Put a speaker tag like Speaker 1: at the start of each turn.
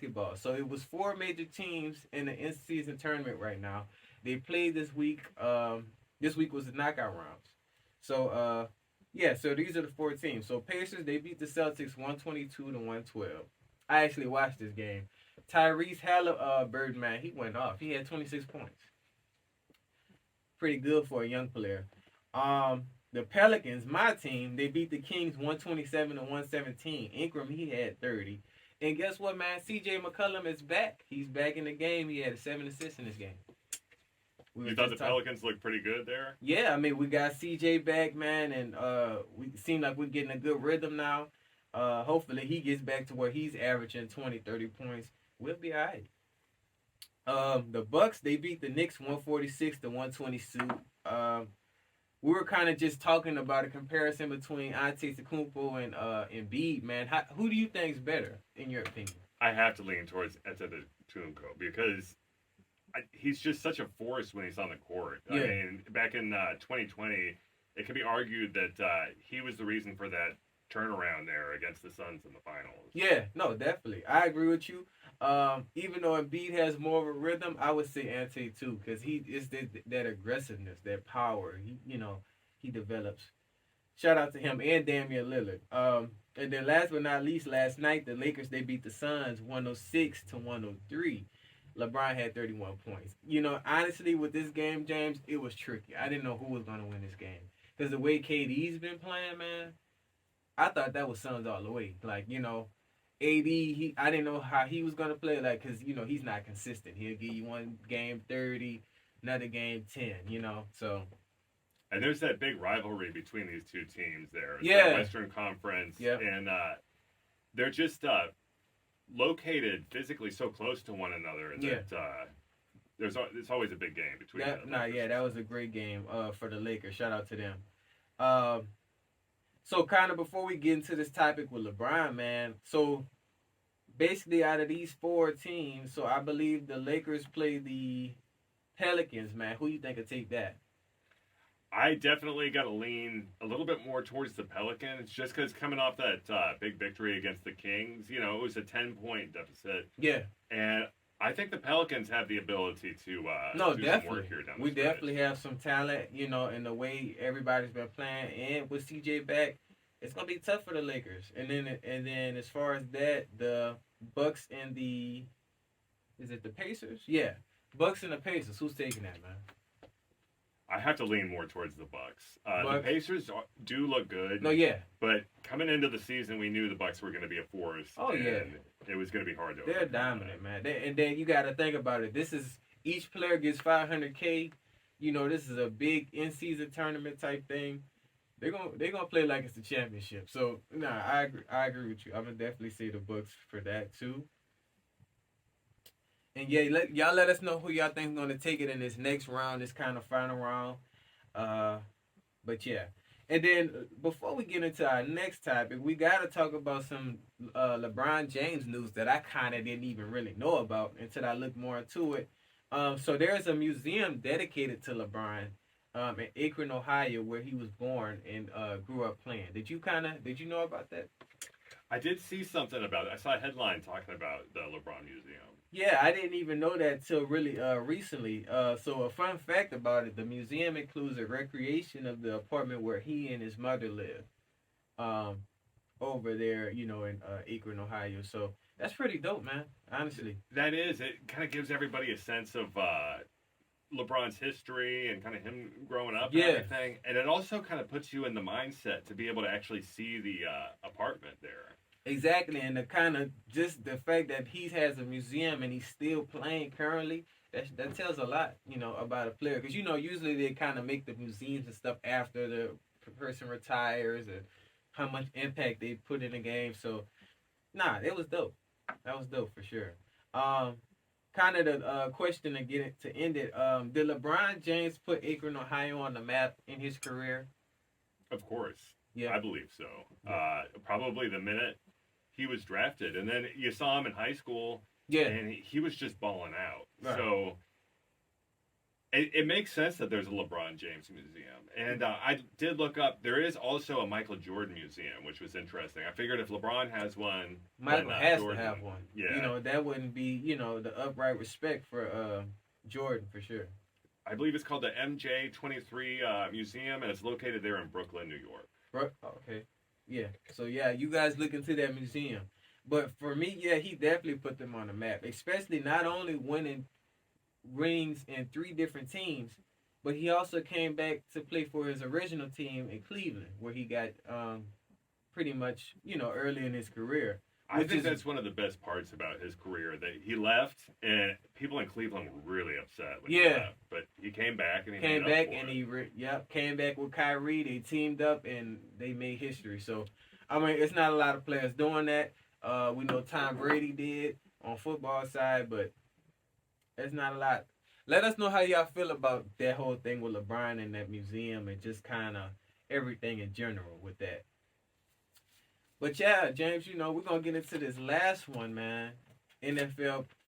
Speaker 1: basketball. So it was four major teams in the in-season tournament right now. They played this week. This week was the knockout rounds. So yeah, so these are the four teams. So Pacers, they beat the Celtics 122 to 112. I actually watched this game. Tyrese Halliburton, man, he went off. He had 26 points. Pretty good for a young player. The Pelicans, my team, they beat the Kings 127 to 117. Ingram, he had 30. And guess what, man? CJ McCollum is back. He's back in the game. He had 7 assists in this game.
Speaker 2: You thought the Pelicans looked pretty good there?
Speaker 1: Yeah, I mean, we got CJ back, man, and we seem like we're getting a good rhythm now. Hopefully he gets back to where he's averaging 20, 30 points. We'll be all right. The Bucks, they beat the Knicks 146 to 122. We were kind of just talking about a comparison between Antetokounmpo and Embiid, man. Who do you think's better, in your opinion?
Speaker 2: I have to lean towards Antetokounmpo because he's just such a force when he's on the court.
Speaker 1: Yeah.
Speaker 2: I mean, back in 2020, it could be argued that he was the reason for that turnaround there against the Suns in the finals.
Speaker 1: Yeah, no, definitely. I agree with you. Even though Embiid has more of a rhythm, I would say Ante too, because he is that aggressiveness, that power. He develops. Shout out to him and Damian Lillard. And then last but not least, last night the Lakers, they beat the Suns 106 to 103. LeBron had 31 points. Honestly, with this game, James, it was tricky. I didn't know who was going to win this game. Because the way KD's been playing, man, I thought that was Suns all the way. Like, AD, I didn't know how he was going to play. Like, because, he's not consistent. He'll give you one game 30, another game 10, so.
Speaker 2: And there's that big rivalry between these two teams there. It's
Speaker 1: Yeah.
Speaker 2: the Western Conference.
Speaker 1: Yep.
Speaker 2: And they're just located physically so close to one another that it's always a big game between them.
Speaker 1: That was a great game for the Lakers. Shout out to them. So kind of before we get into this topic with LeBron, man, so basically out of these four teams, so I believe the Lakers play the Pelicans, man. Who you think will take that?
Speaker 2: I definitely got to lean a little bit more towards the Pelicans just because coming off that big victory against the Kings, it was a 10-point deficit.
Speaker 1: Yeah.
Speaker 2: And I think the Pelicans have the ability to do
Speaker 1: definitely.
Speaker 2: some work here down the
Speaker 1: We
Speaker 2: stretch.
Speaker 1: definitely have some talent, in the way everybody's been playing. And with CJ back, it's going to be tough for the Lakers. And then as far as that, the Bucks and is it the Pacers? Yeah. Bucks and the Pacers. Who's taking that, man?
Speaker 2: I have to lean more towards the Bucks. The Pacers do look good.
Speaker 1: No, yeah.
Speaker 2: But coming into the season, we knew the Bucks were going to be a force.
Speaker 1: Oh, yeah.
Speaker 2: It was going to be hard to
Speaker 1: They're
Speaker 2: overcome
Speaker 1: dominant,
Speaker 2: that.
Speaker 1: man. And then you got to think about it. This is each player gets $500K. This is a big in-season tournament type thing. They're gonna play like it's the championship. So I agree with you. I'm gonna definitely say the Bucks for that too. And yeah, y'all let us know who y'all think is going to take it in this next round, this kind of final round. But yeah. And then before we get into our next topic, we got to talk about some LeBron James news that I kind of didn't even really know about until I looked more into it. So there's a museum dedicated to LeBron in Akron, Ohio, where he was born and grew up playing. Did you know about that?
Speaker 2: I did see something about it. I saw a headline talking about the LeBron Museum.
Speaker 1: Yeah, I didn't even know that till really recently. So a fun fact about it, the museum includes a recreation of the apartment where he and his mother live over there, in Akron, Ohio. So that's pretty dope, man, honestly.
Speaker 2: That is. It kind of gives everybody a sense of LeBron's history and kind of him growing up and everything. And it also kind of puts you in the mindset to be able to actually see the apartment there.
Speaker 1: Exactly, and the kind of just the fact that he has a museum and he's still playing currently, that tells a lot, about a player. Because, usually they kind of make the museums and stuff after the person retires and how much impact they put in the game. So, it was dope. That was dope for sure. Kind of the question to end it, did LeBron James put Akron, Ohio on the map in his career?
Speaker 2: Of course.
Speaker 1: Yeah.
Speaker 2: I believe so. Probably the minute he was drafted. And then you saw him in high school, and he was just balling out.
Speaker 1: Right.
Speaker 2: So it makes sense that there's a LeBron James museum. And I did look up, there is also a Michael Jordan museum, which was interesting. I figured if LeBron has one,
Speaker 1: Michael
Speaker 2: then
Speaker 1: has
Speaker 2: Jordan,
Speaker 1: to have one. You
Speaker 2: yeah.
Speaker 1: know, that wouldn't be, you know, the upright respect for Jordan for sure.
Speaker 2: I believe it's called the MJ23 Museum, and it's located there in Brooklyn, New York.
Speaker 1: Okay. Yeah. So yeah, you guys look into that museum. But for me, yeah, he definitely put them on the map, especially not only winning rings in three different teams, but he also came back to play for his original team in Cleveland, where he got pretty much, you know, early in his career,
Speaker 2: I
Speaker 1: which
Speaker 2: think
Speaker 1: is
Speaker 2: that's one of the best parts about his career that he left, and people in Cleveland were really upset when he
Speaker 1: yeah.
Speaker 2: left. But he came back and he
Speaker 1: Came
Speaker 2: made up
Speaker 1: back
Speaker 2: for
Speaker 1: and
Speaker 2: it.
Speaker 1: came back with Kyrie. They teamed up and they made history. So, I mean, it's not a lot of players doing that. We know Tom Brady did on football side, but it's not a lot. Let us know how y'all feel about that whole thing with LeBron and that museum and just kind of everything in general with that. But yeah, James, you know, we're gonna get into this last one, man. NFL